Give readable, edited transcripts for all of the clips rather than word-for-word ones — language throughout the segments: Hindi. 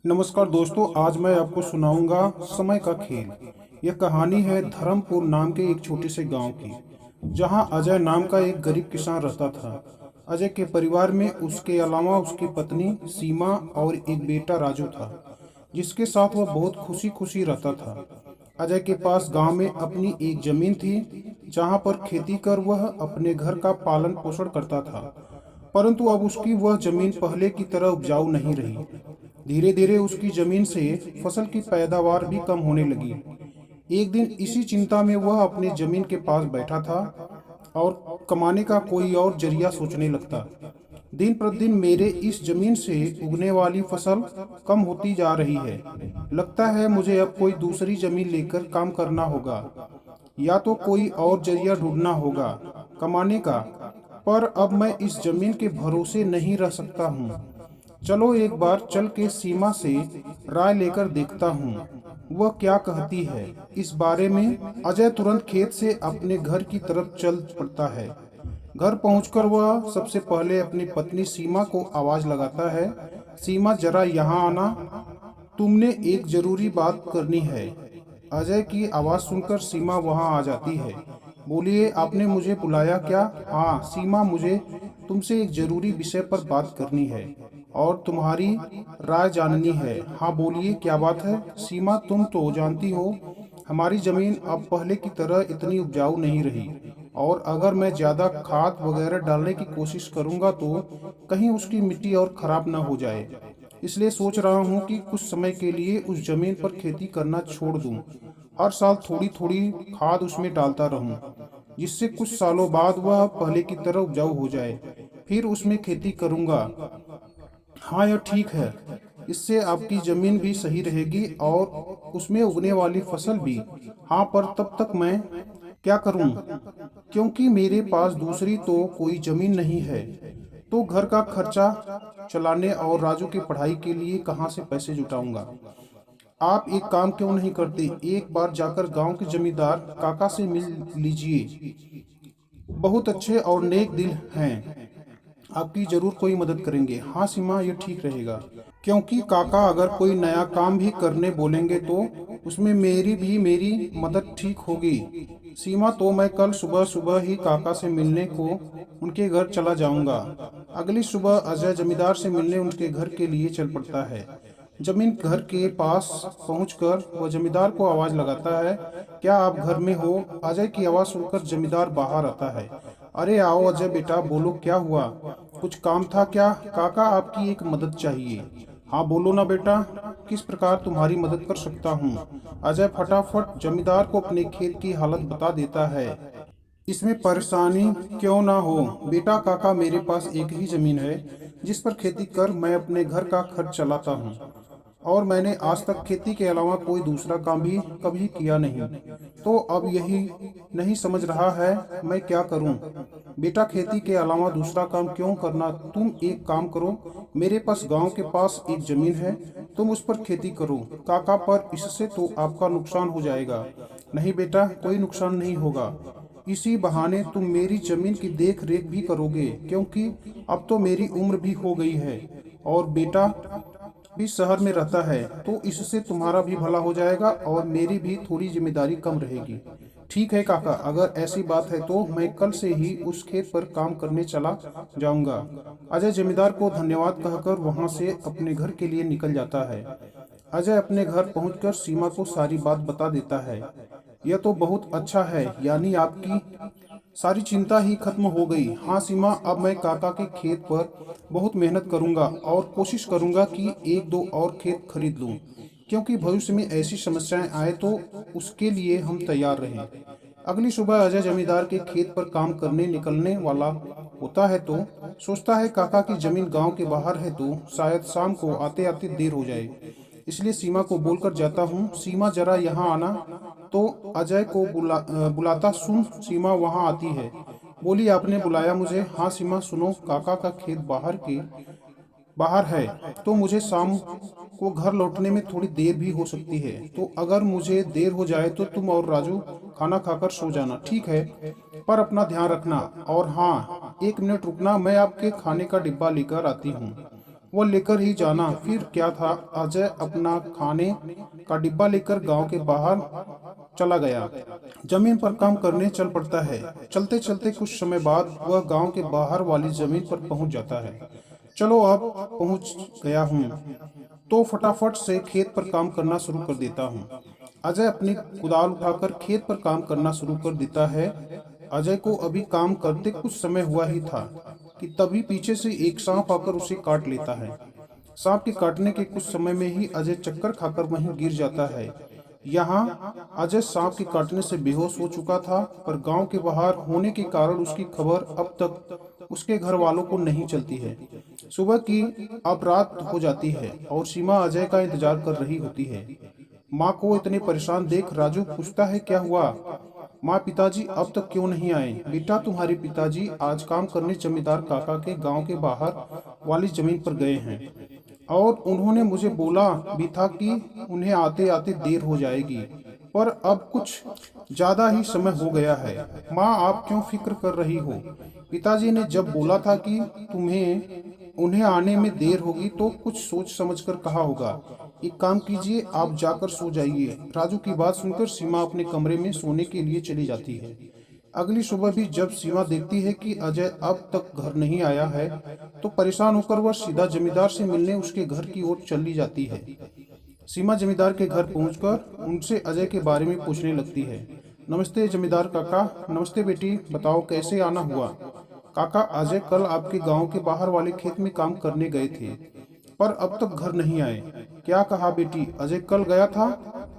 नमस्कार दोस्तों, आज मैं आपको सुनाऊंगा समय का खेल। यह कहानी है धर्मपुर नाम के एक छोटे से गांव की, जहां अजय नाम का एक गरीब किसान रहता था। अजय के परिवार में उसके अलावा उसकी पत्नी सीमा और एक बेटा राजू था, जिसके साथ वह बहुत खुशी खुशी रहता था। अजय के पास गांव में अपनी एक जमीन थी, जहां पर खेती कर वह अपने घर का पालन पोषण करता था। परंतु अब उसकी वह जमीन पहले की तरह उपजाऊ नहीं रही। धीरे धीरे उसकी जमीन से फसल की पैदावार भी कम होने लगी। एक दिन इसी चिंता में वह अपनी जमीन के पास बैठा था और कमाने का कोई और जरिया सोचने लगता। दिन प्रतिदिन मेरे इस जमीन से उगने वाली फसल कम होती जा रही है। लगता है मुझे अब कोई दूसरी जमीन लेकर काम करना होगा, या तो कोई और जरिया ढूंढना होगा कमाने का। पर अब मैं इस जमीन के भरोसे नहीं रह सकता हूँ। चलो एक बार चल के सीमा से राय लेकर देखता हूँ, वह क्या कहती है इस बारे में। अजय तुरंत खेत से अपने घर की तरफ चल पड़ता है। घर पहुंचकर वह सबसे पहले अपनी पत्नी सीमा को आवाज लगाता है, सीमा जरा यहाँ आना, तुमने एक जरूरी बात करनी है। अजय की आवाज सुनकर सीमा वहां आ जाती है। बोलिए, आपने मुझे बुलाया क्या? हाँ सीमा, मुझे तुमसे एक जरूरी विषय पर बात करनी है और तुम्हारी राय जाननी है। हाँ बोलिए, क्या बात है? सीमा, तुम तो जानती हो हमारी जमीन अब पहले की तरह इतनी उपजाऊ नहीं रही, और अगर मैं ज्यादा खाद वगैरह डालने की कोशिश करूंगा तो कहीं उसकी मिट्टी और खराब ना हो जाए। इसलिए सोच रहा हूँ कि कुछ समय के लिए उस जमीन पर खेती करना छोड़ दूँ। हर साल थोड़ी थोड़ी खाद उसमें डालता रहूं, जिससे कुछ सालों बाद वह पहले की तरह उपजाऊ हो जाए। फिर उसमें खेती करूंगा। हाँ यह ठीक है, इससे आपकी जमीन भी सही रहेगी और उसमें उगने वाली फसल भी। हाँ, पर तब तक मैं क्या करूं? क्योंकि मेरे पास दूसरी तो कोई जमीन नहीं है, तो घर का खर्चा चलाने और राजू की पढ़ाई के लिए कहाँ से पैसे जुटाऊंगा? आप एक काम क्यों नहीं करते, एक बार जाकर गांव के जमींदार काका से मिल लीजिए। बहुत अच्छे और नेक दिल हैं, आपकी जरूर कोई मदद करेंगे। हाँ सीमा, ये ठीक रहेगा, क्योंकि काका अगर कोई नया काम भी करने बोलेंगे तो उसमें मेरी मदद ठीक होगी। सीमा, तो मैं कल सुबह सुबह ही काका से मिलने को उनके घर चला जाऊंगा। अगली सुबह अजय जमींदार से मिलने उनके घर के लिए चल पड़ता है। जमीन घर के पास पहुंचकर वह जमींदार को आवाज लगाता है, क्या आप घर में हो? अजय की आवाज सुनकर जमींदार बाहर आता है। अरे आओ अजय बेटा, बोलो क्या हुआ? कुछ काम था क्या? काका, आपकी एक मदद चाहिए। हाँ बोलो ना बेटा, किस प्रकार तुम्हारी मदद कर सकता हूँ? अजय फटाफट जमींदार को अपने खेत की हालत बता देता है। इसमें परेशानी क्यों ना हो बेटा, काका मेरे पास एक ही जमीन है जिस पर खेती कर मैं अपने घर का खर्च चलाता हूँ, और मैंने आज तक खेती के अलावा कोई दूसरा काम भी कभी किया नहीं। तो अब यही नहीं समझ रहा है मैं क्या करूं? बेटा, खेती के अलावा दूसरा काम क्यों करना? तुम एक काम करो, मेरे पास गांव के पास एक जमीन है, तुम उस पर खेती करो। काका, पर इससे तो आपका नुकसान हो जाएगा। नहीं बेटा, कोई नुकसान नहीं होगा। इसी बहाने तुम मेरी जमीन की देख रेख भी करोगे, क्योंकि अब तो मेरी उम्र भी हो गई है और बेटा भी शहर में रहता है, तो इससे तुम्हारा भी भला हो जाएगा और मेरी भी थोड़ी जिम्मेदारी कम रहेगी। ठीक है काका, अगर ऐसी बात है तो मैं कल से ही उस खेत पर काम करने चला जाऊंगा। अजय जमींदार को धन्यवाद कहकर वहां से अपने घर के लिए निकल जाता है। अजय अपने घर पहुंचकर सीमा को सारी बात बता देता है। यह तो बहुत अच्छा है, यानी आपकी सारी चिंता ही खत्म हो गई। हाँ सीमा, अब मैं काका के खेत पर बहुत मेहनत करूंगा और कोशिश करूंगा कि एक दो और खेत खरीद लूं, क्योंकि भविष्य में ऐसी समस्याएं आए तो उसके लिए हम तैयार रहें। अगली सुबह अजय जमींदार के खेत पर काम करने निकलने वाला होता है तो सोचता है काका की जमीन गांव के बाहर है, तो शायद शाम को आते आते देर हो जाए। इसलिए सीमा को बोलकर जाता हूँ, सीमा जरा यहाँ आना। तो अजय को बुलाता सुन सीमा वहां आती है। बोली, आपने बुलाया मुझे? हाँ सीमा, सुनो, काका का खेत बाहर है, तो मुझे शाम को घर लौटने में थोड़ी देर भी हो सकती है, तो अगर मुझे देर हो जाए तो तुम और राजू खाना खाकर सो जाना, ठीक है? पर अपना ध्यान रखना। और हाँ, एक मिनट रुकना, मैं आपके खाने का डिब्बा लेकर आती हूँ। वह लेकर ही जाना। फिर क्या था, अजय अपना खाने का डिब्बा लेकर गांव के बाहर चला गया। जमीन पर काम करने चल पड़ता है। चलते चलते कुछ समय बाद वह गांव के बाहर वाली जमीन पर पहुंच जाता है। चलो अब पहुंच गया हूँ तो फटाफट से खेत पर काम करना शुरू कर देता हूँ। अजय अपनी कुदाल उठाकर खेत पर काम करना शुरू कर देता है। अजय को अभी काम करते कुछ समय हुआ ही था कि तभी पीछे से एक सांप आकर उसे काट लेता है। सांप के काटने के कुछ समय में ही अजय चक्कर खाकर वहीं गिर जाता है। यहाँ अजय सांप के काटने से बेहोश हो चुका था, पर गांव के बाहर होने के कारण उसकी खबर अब तक उसके घर वालों को नहीं चलती है। सुबह की अब रात हो जाती है और सीमा अजय का इंतजार कर रही होती है। माँ को इतने परेशान देख राजू पूछता है, क्या हुआ माँ, पिताजी अब तक क्यों नहीं आए? बेटा, तुम्हारे पिताजी आज काम करने जमींदार काका के गांव के बाहर वाली जमीन पर गए हैं और उन्होंने मुझे बोला भी था कि उन्हें आते आते देर हो जाएगी, पर अब कुछ ज्यादा ही समय हो गया है। माँ, आप क्यों फिक्र कर रही हो? पिताजी ने जब बोला था कि उन्हें आने में देर होगी तो कुछ सोच समझकर कहा होगा। एक काम कीजिए, आप जाकर सो जाइए। राजू की बात सुनकर सीमा अपने कमरे में सोने के लिए चली जाती है। अगली सुबह भी जब सीमा देखती है कि अजय अब तक घर नहीं आया है, तो परेशान होकर वह सीधा जमींदार से मिलने उसके घर की ओर चली जाती है। सीमा जमींदार के घर पहुंचकर उनसे अजय के बारे में पूछने लगती है। नमस्ते जमींदार काका। नमस्ते बेटी, बताओ कैसे आना हुआ? काका, अजय कल आपके गांव के बाहर वाले खेत में काम करने गए थे, पर अब तक घर नहीं आए। क्या कहा बेटी, अजय कल गया था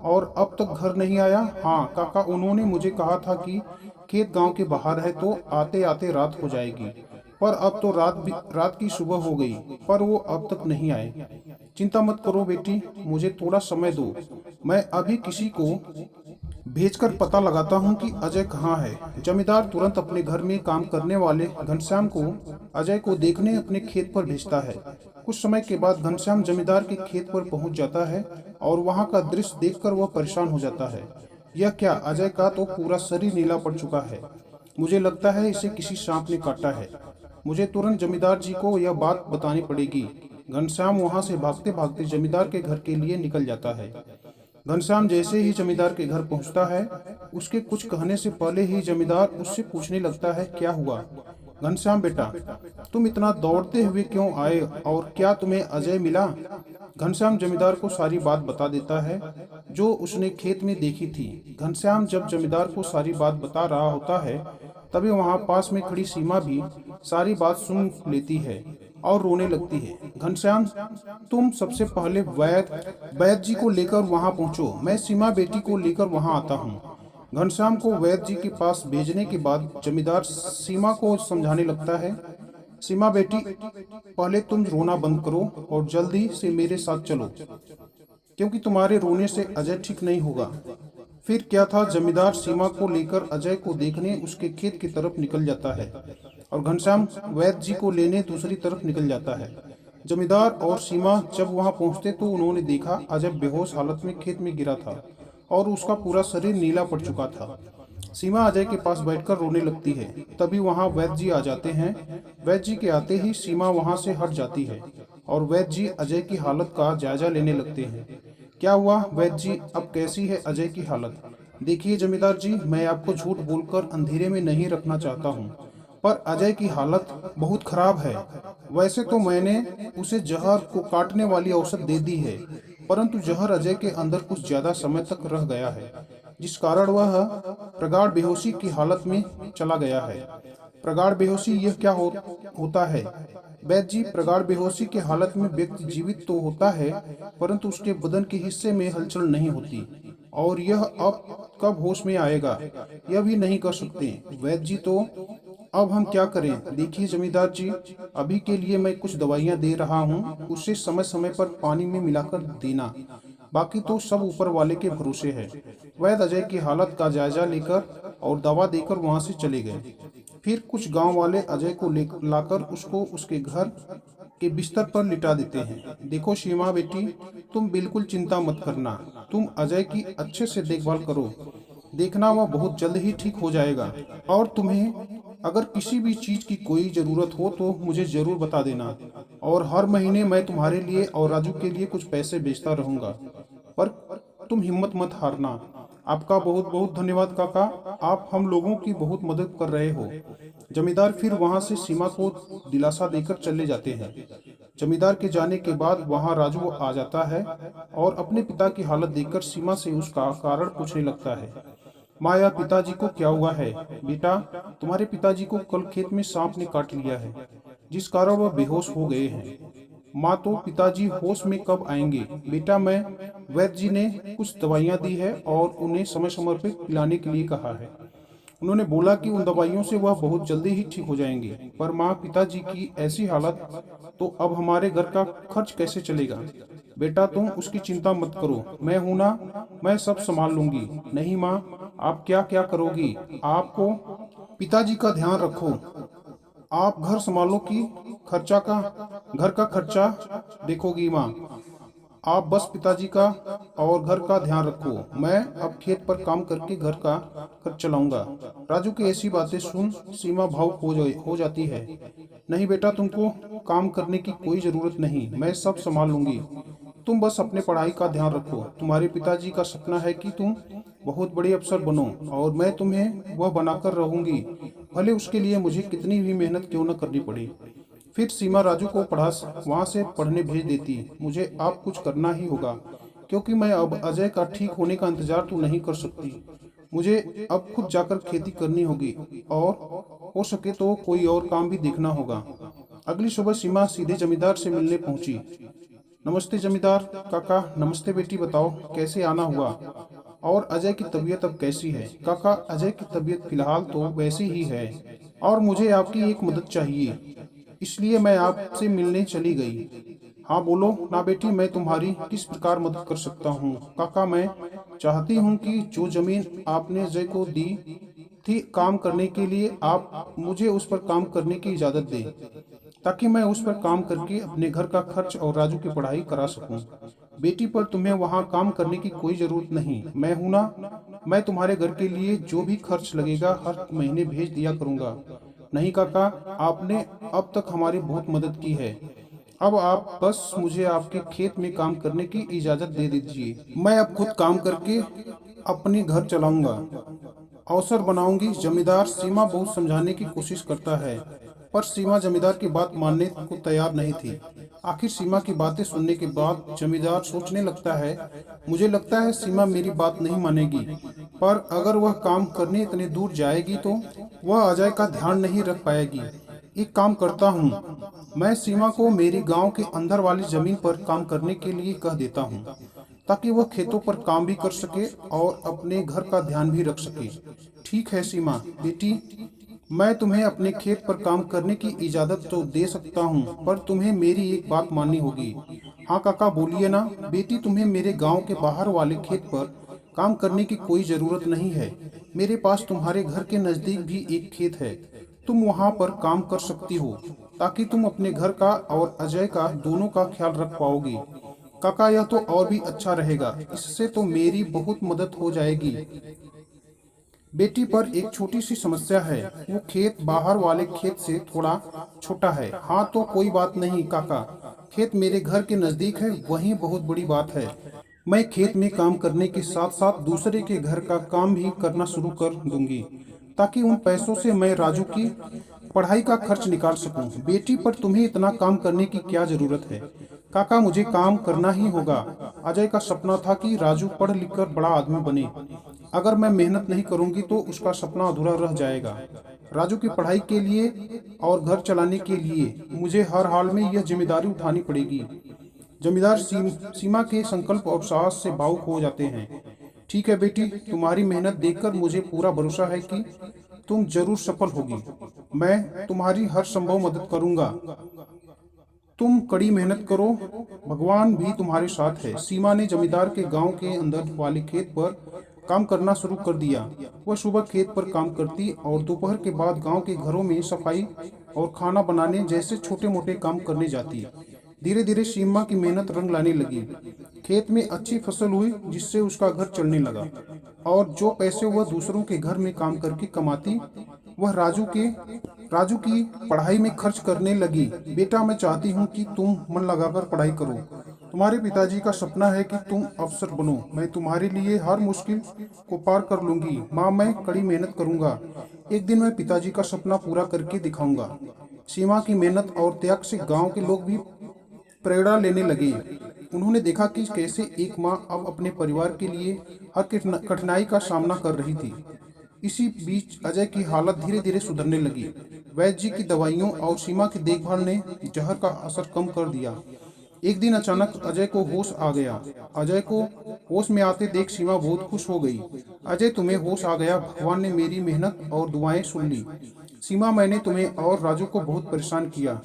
और अब तक घर नहीं आया? हाँ काका, उन्होंने मुझे कहा था कि खेत गांव के बाहर है तो आते आते रात हो जाएगी, पर अब तो रात की सुबह हो गई, पर वो अब तक नहीं आए। चिंता मत करो बेटी, मुझे थोड़ा समय दो। मैं अभी किसी को भेजकर पता लगाता हूँ कि अजय कहाँ है। जमींदार तुरंत अपने घर में काम करने वाले घनश्याम को अजय को देखने अपने खेत पर भेजता है। कुछ समय के बाद घनश्याम जमींदार के खेत पर पहुंच जाता है और वहां का दृश्य देखकर वह परेशान हो जाता है। यह क्या, अजय का तो पूरा शरीर नीला पड़ चुका है। मुझे लगता है इसे किसी सांप ने काटा है। मुझे तुरंत जमींदार जी को यह बात बतानी पड़ेगी। घनश्याम वहां से भागते भागते जमींदार के घर के लिए निकल जाता है। घनश्याम जैसे ही जमींदार के घर पहुंचता है, उसके कुछ कहने से पहले ही जमींदार उससे पूछने लगता है, क्या हुआ? घनश्याम बेटा, तुम इतना दौड़ते हुए क्यों आए और क्या तुम्हें अजय मिला? घनश्याम जमींदार को सारी बात बता देता है जो उसने खेत में देखी थी। घनश्याम जब जमींदार को सारी बात बता रहा होता है, तभी वहां पास में खड़ी सीमा भी सारी बात सुन लेती है और रोने लगती है। घनश्याम, तुम सबसे पहले वैद्य जी को लेकर वहां पहुंचो, मैं सीमा बेटी को लेकर वहां आता हूँ। घनश्याम को वैद्य जी के पास भेजने के बाद जमींदार सीमा को समझाने लगता है, सीमा बेटी, पहले तुम रोना बंद करो और जल्दी से मेरे साथ चलो, क्योंकि तुम्हारे रोने से अजय ठीक नहीं होगा। फिर क्या था, जमींदार सीमा को लेकर अजय को देखने उसके खेत की तरफ निकल जाता है और घनश्याम वैद्य जी को लेने दूसरी तरफ निकल जाता है। जमींदार और सीमा जब वहां पहुंचते तो उन्होंने देखा अजय बेहोश हालत में खेत में गिरा था और उसका पूरा शरीर नीला पड़ चुका था। सीमा अजय के पास बैठकर रोने लगती है। तभी वहां वैद्य जी आ जाते हैं। वैद्य जी के आते ही सीमा वहां से हट जाती है और वैद्य जी अजय की हालत का जायजा लेने लगते हैं। क्या हुआ वैद्य जी, अब कैसी है अजय की हालत? देखिए जमींदार जी, मैं आपको झूठ बोलकर अंधेरे में नहीं रखना चाहता हूँ, पर अजय की हालत बहुत खराब है। वैसे तो मैंने उसे जहर को काटने वाली औषध दे दी है, परंतु जहर अजय के अंदर कुछ ज्यादा समय तक रह गया है, जिस कारण वह प्रगाढ़ बेहोशी की हालत में चला गया है। प्रगाढ़ बेहोशी यह क्या होता है? वैद्य जी, प्रगाढ़ बेहोशी की हालत में व्यक्ति जीवित तो होता है, परंतु उसके बदन के हिस्से में हलचल नहीं होती और यह अब कब होश में आएगा यह भी नहीं कर सकते। वैद्य जी, तो अब हम क्या करें? देखिए जमींदार जी, अभी के लिए मैं कुछ दवाइयाँ दे रहा हूँ, उसे समय समय पर पानी में मिलाकर देना, बाकी तो सब ऊपर वाले के भरोसे है। वैद्य अजय की हालत का जायजा लेकर और दवा देकर वहां से चले गए। फिर कुछ गांव वाले अजय को लाकर उसको उसके घर के बिस्तर पर लिटा देते हैं। देखो सीमा बेटी, तुम बिल्कुल चिंता मत करना, तुम अजय की अच्छे से देखभाल करो, देखना वह बहुत जल्द ही ठीक हो जाएगा। और तुम्हें अगर किसी भी चीज की कोई जरूरत हो तो मुझे जरूर बता देना। और हर महीने मैं तुम्हारे लिए और राजू के लिए कुछ पैसे भेजता रहूंगा। पर तुम हिम्मत मत हारना। आपका बहुत बहुत धन्यवाद काका, आप हम लोगों की बहुत मदद कर रहे हो। जमींदार फिर वहां से सीमा को दिलासा देकर चले जाते हैं। जमींदार के जाने के बाद वहां राजू आ जाता है और अपने पिता की हालत देखकर सीमा से उसका कारण पूछने लगता है। माँ, या पिताजी को क्या हुआ है? बेटा, तुम्हारे पिताजी को कल खेत में सांप ने काट लिया है, जिस कारण वह बेहोश हो गए हैं। माँ, तो पिताजी होश में कब आएंगे? बेटा, मैं वैद्य जी ने कुछ दवाइयाँ दी है और उन्हें समय समय पर पिलाने के लिए कहा है। उन्होंने बोला कि उन दवाइयों से वह बहुत जल्दी ही ठीक हो जाएंगे। पर माँ, पिताजी की ऐसी हालत, तो अब हमारे घर का खर्च कैसे चलेगा? बेटा, तुम उसकी चिंता मत करो, मैं हूं ना, मैं सब संभाल लूंगी। नहीं माँ, आप क्या क्या करोगी? आपको पिताजी का ध्यान रखो, आप घर संभालो कि खर्चा का घर का खर्चा देखोगी माँ। आप बस पिताजी का और घर का ध्यान रखो, मैं अब खेत पर काम करके घर का खर्च चलाऊंगा। राजू की ऐसी बातें सुन सीमा भावुक हो जाती है। नहीं बेटा, तुमको काम करने की कोई जरूरत नहीं, मैं सब संभाल लूंगी। तुम बस अपने पढ़ाई का ध्यान रखो। तुम्हारे पिताजी का सपना है कि तुम बहुत बड़े अफसर बनो और मैं तुम्हें वह बनाकर रहूंगी, भले उसके लिए मुझे कितनी भी मेहनत क्यों न करनी पड़े। फिर सीमा राजू को वहां से पढ़ने भेज देती। मुझे अब कुछ करना ही होगा, क्योंकि मैं अब अजय का ठीक होने का इंतजार तो नहीं कर सकती। मुझे अब खुद जाकर खेती करनी होगी और हो सके तो कोई और काम भी देखना होगा। अगली सुबह सीमा सीधे जमींदार से मिलने पहुंची। नमस्ते जमींदार काका। नमस्ते बेटी, बताओ कैसे आना हुआ? और अजय की तबीयत अब कैसी है? काका, अजय की तबीयत फिलहाल तो वैसी ही है और मुझे आपकी एक मदद चाहिए, इसलिए मैं आपसे मिलने चली गई। हाँ बोलो ना बेटी, मैं तुम्हारी किस प्रकार मदद कर सकता हूँ? काका, मैं चाहती हूँ कि जो जमीन आपने अजय को दी थी काम करने के लिए, आप मुझे उस पर काम करने की इजाज़त दें, ताकि मैं उस पर काम करके अपने घर का खर्च और राजू की पढ़ाई करा सकूं। बेटी, पर तुम्हें वहां काम करने की कोई जरूरत नहीं, मैं हूं ना, मैं तुम्हारे घर के लिए जो भी खर्च लगेगा हर महीने भेज दिया करूंगा। नहीं काका, आपने अब तक हमारी बहुत मदद की है, अब आप बस मुझे आपके खेत में काम करने की इजाजत दे दीजिए। मैं अब खुद काम करके अपने घर चलाऊंगा, अवसर बनाऊंगी। जमींदार सीमा बहुत समझाने की कोशिश करता है, पर सीमा जमींदार की बात मानने को तैयार नहीं थी। आखिर सीमा की बातें सुनने के बाद जमींदार सोचने लगता है, मुझे लगता है सीमा मेरी बात नहीं मानेगी, पर अगर वह काम करने इतने दूर जाएगी तो वह अजय का ध्यान नहीं रख पाएगी। एक काम करता हूँ, मैं सीमा को मेरी गांव के अंदर वाली जमीन पर काम करने के लिए कह देता हूँ, ताकि वह खेतों पर काम भी कर सके और अपने घर का ध्यान भी रख सके। ठीक है सीमा बेटी, मैं तुम्हें अपने खेत पर काम करने की इजाज़त तो दे सकता हूँ, पर तुम्हें मेरी एक बात माननी होगी। हाँ काका, बोलिए ना। बेटी, तुम्हें मेरे गांव के बाहर वाले खेत पर काम करने की कोई ज़रूरत नहीं है। मेरे पास तुम्हारे घर के नज़दीक भी एक खेत है, तुम वहाँ पर काम कर सकती हो, ताकि तुम अपने घर का और अजय का दोनों का ख्याल रख पाओगी। काका, यह तो और भी अच्छा रहेगा, इससे तो मेरी बहुत मदद हो जाएगी। बेटी, पर एक छोटी सी समस्या है, वो खेत बाहर वाले खेत से थोड़ा छोटा है। हाँ तो कोई बात नहीं काका, खेत मेरे घर के नज़दीक है, वही बहुत बड़ी बात है। मैं खेत में काम करने के साथ साथ दूसरे के घर का काम भी करना शुरू कर दूंगी, ताकि उन पैसों से मैं राजू की पढ़ाई का खर्च निकाल सकूं। बेटी, पर तुम्हें इतना काम करने की क्या जरूरत है? काका, मुझे काम करना ही होगा। अजय का सपना था कि राजू पढ़ लिख कर बड़ा आदमी बने। अगर मैं मेहनत नहीं करूंगी तो उसका सपना अधूरा रह जाएगा। राजू की पढ़ाई के लिए और घर चलाने के लिए मुझे हर हाल में यह जिम्मेदारी उठानी पड़ेगी। जमींदार सीमा के संकल्प और साहस से भावुक हो जाते हैं। ठीक है बेटी, तुम्हारी मेहनत देखकर मुझे पूरा भरोसा है कि तुम जरूर सफल होगी। मैं तुम्हारी हर संभव मदद करूंगा। तुम कड़ी मेहनत करो, भगवान भी तुम्हारे साथ है। सीमा ने जमींदार के गांव के अंदर वाले खेत पर काम करना शुरू कर दिया। वह सुबह खेत पर काम करती और दोपहर के बाद गांव के घरों में सफाई और खाना बनाने जैसे छोटे मोटे काम करने जाती। धीरे धीरे सीमा की मेहनत रंग लाने लगी। खेत में अच्छी फसल हुई, जिससे उसका घर चलने लगा और जो पैसे वह दूसरों के घर में काम करके कमाती, वह राजू की पढ़ाई में खर्च करने लगी। बेटा, मैं चाहती हूँ कि तुम मन लगाकर पढ़ाई करो। तुम्हारे पिताजी का सपना है कि तुम अफसर बनो। मैं तुम्हारे लिए हर मुश्किल को पार कर लूंगी। माँ, मैं कड़ी मेहनत करूंगा। एक दिन मैं पिताजी का सपना पूरा करके दिखाऊंगा। सीमा की मेहनत और त्याग से गांव के लोग भी प्रेरणा लेने लगे। उन्होंने देखा कि कैसे एक माँ अब अपने परिवार के लिए हर कठिनाई का सामना कर रही थी। इसी बीच अजय की हालत धीरे धीरे सुधरने लगी। वैद्य जी की दवाइयों और सीमा की देखभाल ने जहर का असर कम कर दिया। एक दिन अचानक अजय को होश आ गया। अजय को होश में आते देख सीमा बहुत खुश हो गई। अजय, तुम्हें होश आ गया। भगवान ने मेरी मेहनत और दुआएं सुन ली। सीमा, मैंने तुम्हें और राजू को बहुत परेशान किया।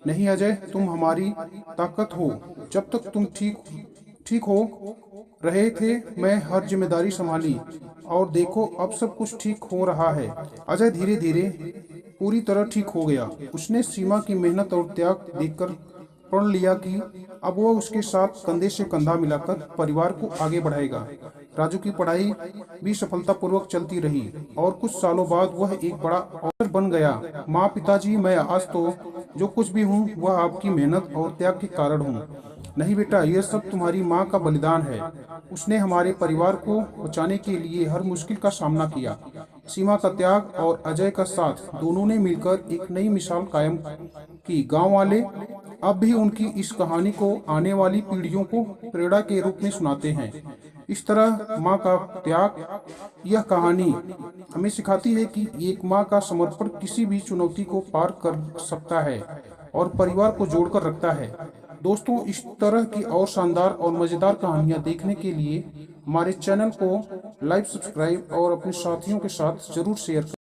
नहीं अजय, तुम हमारी ताकत हो। जब तक तुम ठीक ठीक हो रहे थे, मैं हर जिम्मेदारी संभाली। और देखो, अब सब कुछ ठीक हो रहा है। अजय धीरे धीरे पूरी तरह ठीक हो गया। उसने सीमा की मेहनत और त्याग देखकर प्रण लिया कि अब वह उसके साथ कंधे से कंधा मिलाकर परिवार को आगे बढ़ाएगा। राजू की पढ़ाई भी सफलतापूर्वक चलती रही और कुछ सालों बाद वह एक बड़ा अफसर बन गया। माँ, पिताजी, मैं आज तो जो कुछ भी हूँ वह आपकी मेहनत और त्याग के कारण हूँ। नहीं बेटा, यह सब तुम्हारी माँ का बलिदान है। उसने हमारे परिवार को बचाने के लिए हर मुश्किल का सामना किया। सीमा का त्याग और अजय का साथ, दोनों ने मिलकर एक नई मिसाल कायम की। गांव वाले अब भी उनकी इस कहानी को आने वाली पीढ़ियों को प्रेरणा के रूप में सुनाते हैं। इस तरह माँ का त्याग, यह कहानी हमें सिखाती है कि एक माँ का समर्पण किसी भी चुनौती को पार कर सकता है और परिवार को जोड़कर रखता है। दोस्तों, इस तरह की और शानदार और मज़ेदार कहानियाँ देखने के लिए हमारे चैनल को लाइक, सब्सक्राइब और अपने साथियों के साथ जरूर शेयर करें।